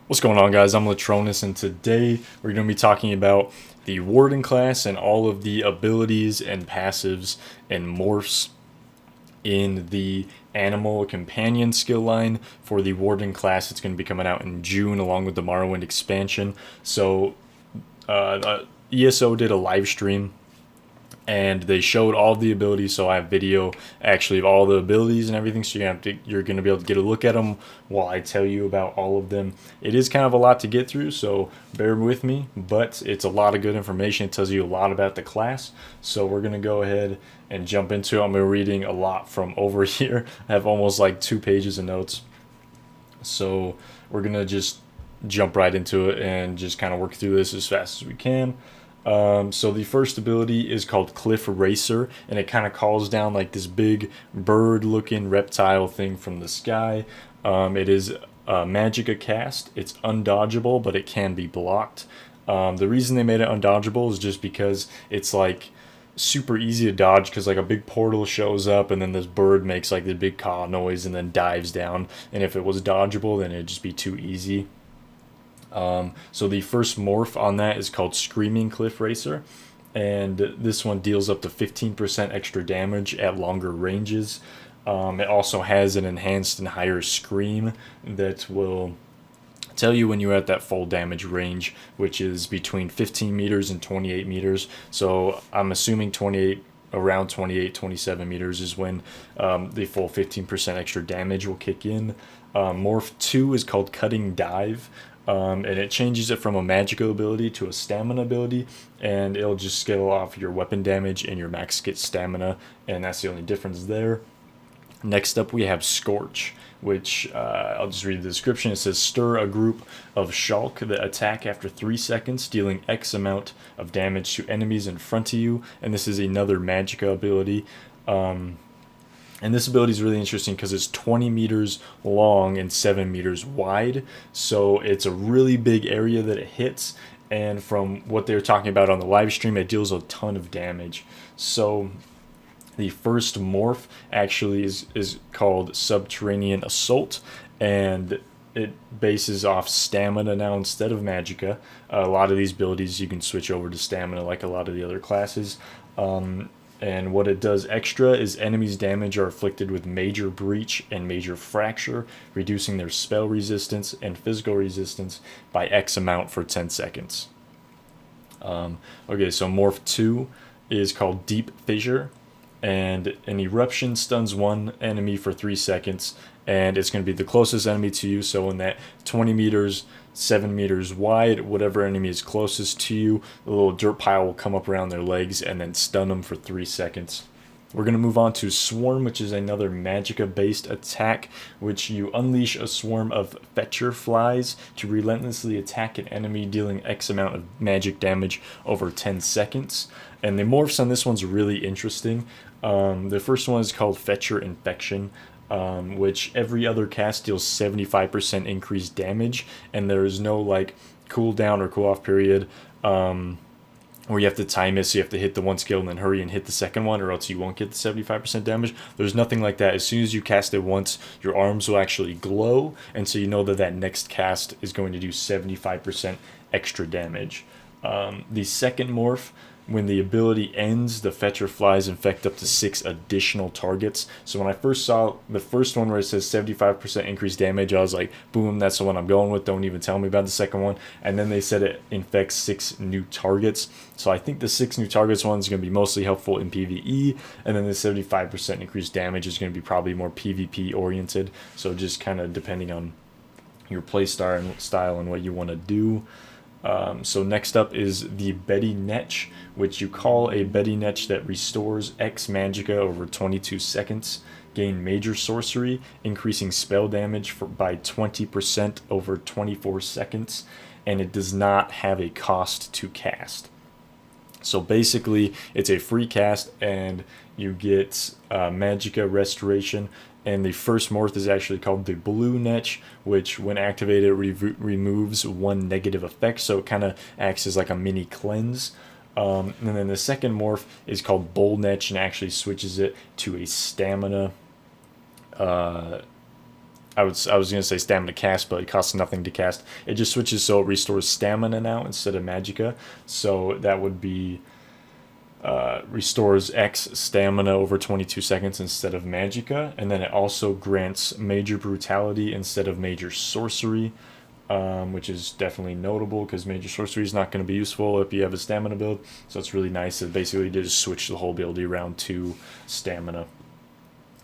What's going on, guys? I'm Latronus, and today we're going to be talking about the Warden class and all of the abilities and passives and morphs in the Animal Companion skill line for the Warden class. It's going to be coming out in June along with the Morrowind expansion. So, ESO did a live stream and they showed all of the abilities. So I have video actually of all the abilities and everything. So you're gonna be able to get a look at them while I tell you about all of them. It is kind of a lot to get through, so bear with me. But it's a lot of good information. It tells you a lot about the class. So we're gonna go ahead and jump into it. I'm reading a lot from over here. I have almost like 2 pages of notes. So we're gonna just jump right into it and just kind of work through this as fast as we can. So the first ability is called Cliff Racer, and it kind of calls down like this big bird-looking reptile thing from the sky. It is a Magicka cast. It's undodgeable, but it can be blocked. The reason they made it undodgeable is just because it's like super easy to dodge because like a big portal shows up and then this bird makes like the big caw noise and then dives down. And if it was dodgeable, then it'd just be too easy. So the first morph on that is called Screaming Cliff Racer, and this one deals up to 15% extra damage at longer ranges. It also has an enhanced and higher scream that will tell you when you're at that full damage range, which is between 15 meters and 28 meters. So I'm assuming 28, around 28, 27 meters is when the full 15% extra damage will kick in. Morph 2 is called Cutting Dive. And it changes it from a magical ability to a stamina ability, and it'll just scale off your weapon damage and your max get stamina, and that's the only difference there. Next up, we have Scorch, which I'll just read the description. It says, stir a group of Shulk that attack after 3 seconds, dealing X amount of damage to enemies in front of you, and this is another magica ability. And this ability is really interesting because it's 20 meters long and 7 meters wide. So it's a really big area that it hits. And from what they were talking about on the live stream, it deals a ton of damage. So the first morph actually is called Subterranean Assault. And it bases off stamina now instead of magicka. A lot of these abilities you can switch over to stamina like a lot of the other classes. And what it does extra is enemies' damage are afflicted with major breach and major fracture, reducing their spell resistance and physical resistance by X amount for 10 seconds. Okay, so Morph 2 is called Deep Fissure, and an eruption stuns one enemy for 3 seconds, and it's going to be the closest enemy to you. So in that 20 meters, 7 meters wide, whatever enemy is closest to you, a little dirt pile will come up around their legs and then stun them for 3 seconds. We're going to move on to Swarm, which is another magicka-based attack, which you unleash a swarm of fetcher flies to relentlessly attack an enemy, dealing X amount of magic damage over 10 seconds. And the morphs on this one's really interesting. The first one is called Fetcher Infection, which every other cast deals 75% increased damage, and there is no like cooldown or cool off period where you have to time it, so you have to hit the one skill and then hurry and hit the second one, or else you won't get the 75% damage. There's nothing like that. As soon as you cast it once, your arms will actually glow, and so you know that that next cast is going to do 75% extra damage. The second morph, when the ability ends, the Fetcher Flies infect up to 6 additional targets. So when I first saw the first one where it says 75% increased damage, I was like, boom, that's the one I'm going with. Don't even tell me about the second one. And then they said it infects 6 new targets. So I think the 6 new targets one is going to be mostly helpful in PvE. And then the 75% increased damage is going to be probably more PvP oriented. So just kind of depending on your play style and what you want to do. So next up is the Betty Netch, which you call a Betty Netch that restores X magicka over 22 seconds. Gain major sorcery, increasing spell damage by 20% over 24 seconds, and it does not have a cost to cast. So basically, it's a free cast, and you get magicka restoration. And the first morph is actually called the Blue Netch, which when activated removes 1 negative effect, so it kind of acts as like a mini cleanse. And then the second morph is called Bull Netch and actually switches it to a stamina I was gonna say stamina cast, but it costs nothing to cast. It just switches so it restores stamina now instead of magicka. So that would be restores X stamina over 22 seconds instead of magicka, and then it also grants major brutality instead of major sorcery, which is definitely notable because major sorcery is not going to be useful if you have a stamina build. So it's really nice to basically just switch the whole ability around to stamina.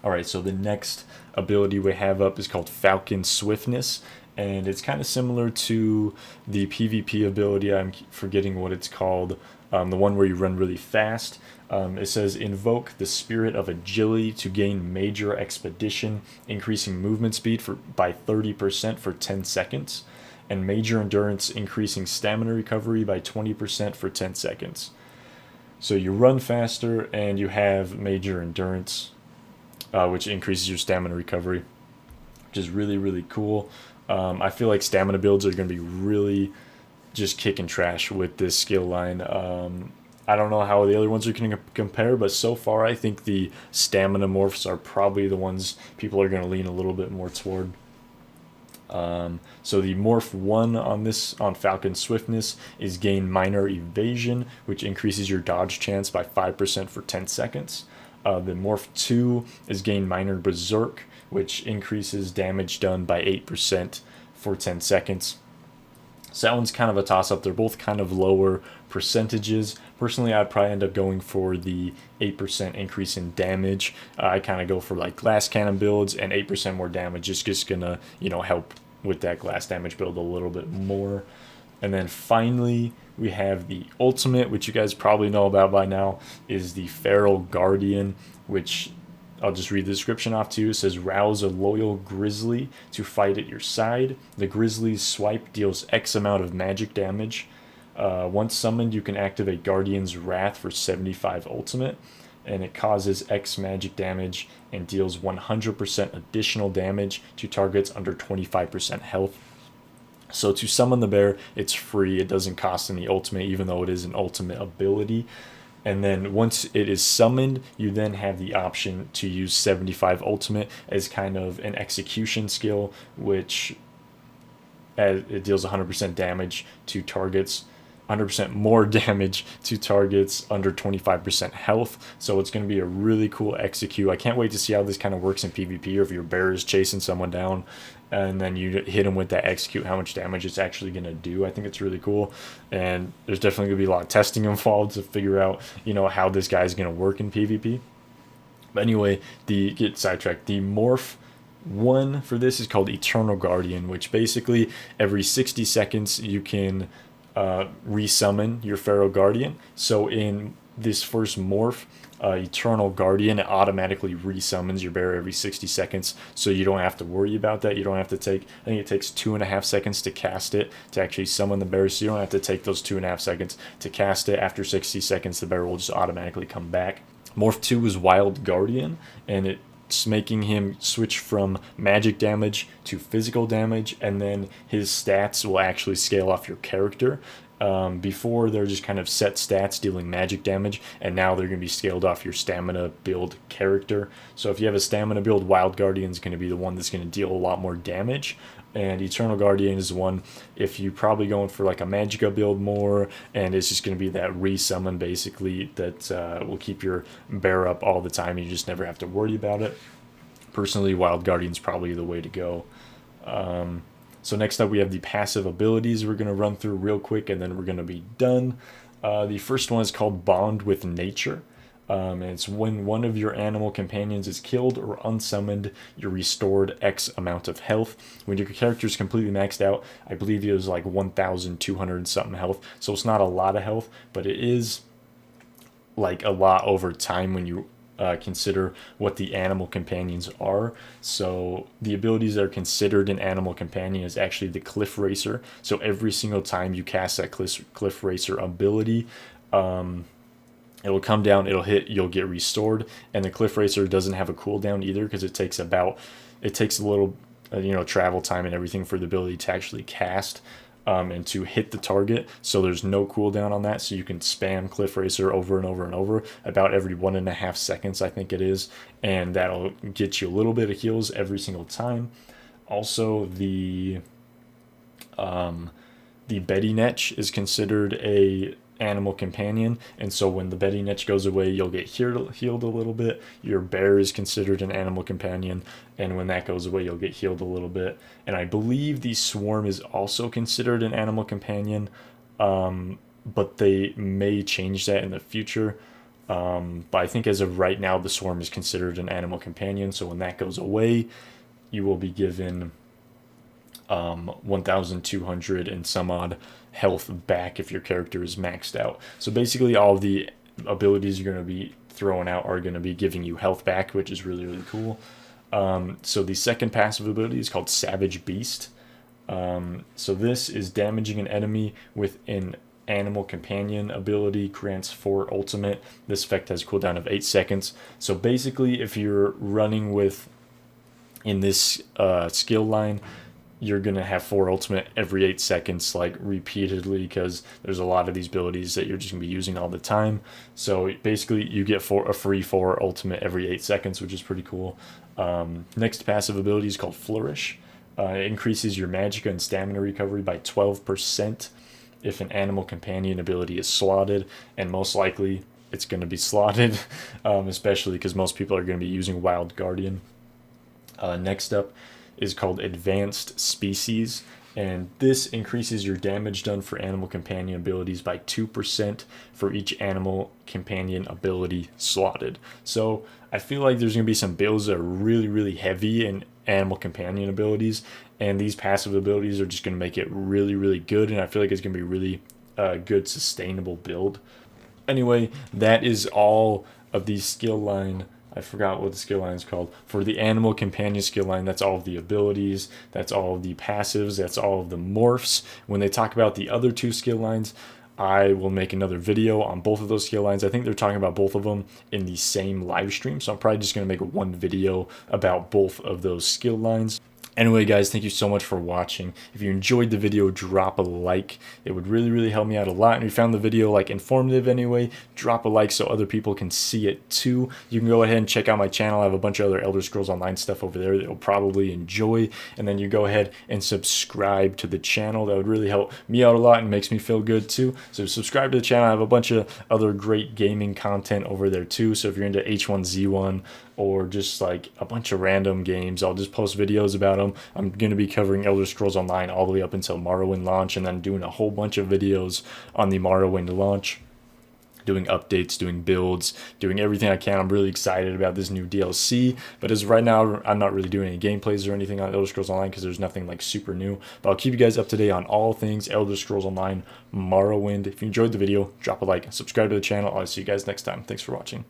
Alright, so the next ability we have up is called Falcon Swiftness, and it's kind of similar to the PvP ability. I'm forgetting what it's called, the one where you run really fast. It says, invoke the spirit of agility to gain major expedition, increasing movement speed by 30% for 10 seconds, and major endurance, increasing stamina recovery by 20% for 10 seconds. So you run faster and you have major endurance, which increases your stamina recovery, which is really, really cool. I feel like stamina builds are going to be really just kicking trash with this skill line. I don't know how the other ones are going to compare, but so far I think the stamina morphs are probably the ones people are going to lean a little bit more toward. So the morph 1 on Falcon Swiftness is gain minor evasion, which increases your dodge chance by 5% for 10 seconds. The morph 2 is gain minor berserk, which increases damage done by 8% for 10 seconds. So that one's kind of a toss-up. They're both kind of lower percentages. Personally, I'd probably end up going for the 8% increase in damage. I kind of go for like glass cannon builds, and 8% more damage is just gonna, help with that glass damage build a little bit more. And then finally, we have the ultimate, which you guys probably know about by now, is the Feral Guardian, which I'll just read the description off to you. It says, rouse a loyal Grizzly to fight at your side. The Grizzly's swipe deals X amount of magic damage. Once summoned, you can activate Guardian's Wrath for 75 ultimate, and it causes X magic damage and deals 100% additional damage to targets under 25% health. So to summon the bear, it's free. It doesn't cost any ultimate, even though it is an ultimate ability. And then once it is summoned, you then have the option to use 75 ultimate as kind of an execution skill, which it deals 100% damage to targets, 100% more damage to targets under 25% health. So it's going to be a really cool execute. I can't wait to see how this kind of works in PvP, or if your bear is chasing someone down and then you hit him with that execute, how much damage it's actually going to do. I think it's really cool, and there's definitely going to be a lot of testing involved to figure out, how this guy's going to work in PvP. But anyway, get sidetracked. The morph 1 for this is called Eternal Guardian, which basically every 60 seconds you can resummon your Feral Guardian. So in this first morph, Eternal Guardian, it automatically resummons your bear every 60 seconds, so you don't have to worry about that. You don't have to take, I think it takes 2.5 seconds to cast it to actually summon the bear, so you don't have to take those 2.5 seconds to cast it. After 60 seconds, the bear will just automatically come back. Morph 2 is Wild Guardian, and it's making him switch from magic damage to physical damage, and then his stats will actually scale off your character. Before, they're just kind of set stats dealing magic damage, and now they're going to be scaled off your stamina build character. So if you have a stamina build, Wild Guardian is going to be the one that's going to deal a lot more damage, and Eternal Guardian is the one if you're probably going for like a magicka build more, and it's just going to be that resummon basically that will keep your bear up all the time. You just never have to worry about it. Personally, Wild Guardian's probably the way to go. So next up, we have the passive abilities we're going to run through real quick, and then we're going to be done. The first one is called Bond with Nature. And it's when one of your animal companions is killed or unsummoned, you're restored X amount of health. When your character is completely maxed out, I believe it was like 1,200 something health. So it's not a lot of health, but it is like a lot over time when you consider what the animal companions are. So the abilities that are considered an animal companion is actually the Cliff Racer. So every single time you cast that Cliff Racer ability, it will come down, it'll hit, you'll get restored. And the Cliff Racer doesn't have a cooldown either, because it takes a little travel time and everything for the ability to actually cast and to hit the target. So there's no cooldown on that, so you can spam Cliff Racer over and over and over about every 1.5 seconds, I think it is, and that'll get you a little bit of heals every single time. Also, the Betty Netch is considered a animal companion, and so when the Betty Netch goes away, you'll get healed a little bit. Your bear is considered an animal companion, and when that goes away, you'll get healed a little bit. And I believe the Swarm is also considered an animal companion, but they may change that in the future. But I think as of right now, the Swarm is considered an animal companion, so when that goes away, you will be given 1,200 and some odd health back if your character is maxed out. So basically, all of the abilities you're going to be throwing out are going to be giving you health back, which is really, really cool. So the second passive ability is called Savage Beast. So this is damaging an enemy with an animal companion ability, grants 4 ultimate. This effect has a cooldown of 8 seconds. So basically, if you're running with in this skill line, you're going to have 4 ultimate every 8 seconds, like repeatedly, because there's a lot of these abilities that you're just going to be using all the time. So basically, you get a free 4 ultimate every 8 seconds, which is pretty cool. Next passive ability is called Flourish. It increases your magicka and stamina recovery by 12% if an animal companion ability is slotted, and most likely it's going to be slotted, especially because most people are going to be using Wild Guardian. Next up is called Advanced Species, and this increases your damage done for animal companion abilities by 2% for each animal companion ability slotted. So I feel like there's going to be some builds that are really, really heavy in animal companion abilities, and these passive abilities are just going to make it really, really good, and I feel like it's going to be really good, sustainable build. Anyway, that is all of the skill line. I forgot what the skill line is called. For the animal companion skill line, that's all of the abilities, that's all of the passives, that's all of the morphs. When they talk about the other 2 skill lines, I will make another video on both of those skill lines. I think they're talking about both of them in the same live stream, so I'm probably just going to make one video about both of those skill lines. Anyway, guys, thank you so much for watching. If you enjoyed the video, drop a like. It would really, really help me out a lot. And if you found the video informative anyway, drop a like so other people can see it too. You can go ahead and check out my channel. I have a bunch of other Elder Scrolls Online stuff over there that you'll probably enjoy. And then you go ahead and subscribe to the channel. That would really help me out a lot and makes me feel good too. So subscribe to the channel. I have a bunch of other great gaming content over there too. So if you're into H1Z1 or just like a bunch of random games, I'll just post videos about them. I'm going to be covering Elder Scrolls Online all the way up until Morrowind launch, and then doing a whole bunch of videos on the Morrowind launch, doing updates, doing builds, doing everything I can. I'm really excited about this new DLC, but as of right now, I'm not really doing any gameplays or anything on Elder Scrolls Online because there's nothing like super new, but I'll keep you guys up to date on all things Elder Scrolls Online Morrowind. If you enjoyed the video, drop a like, subscribe to the channel. I'll see you guys next time. Thanks for watching.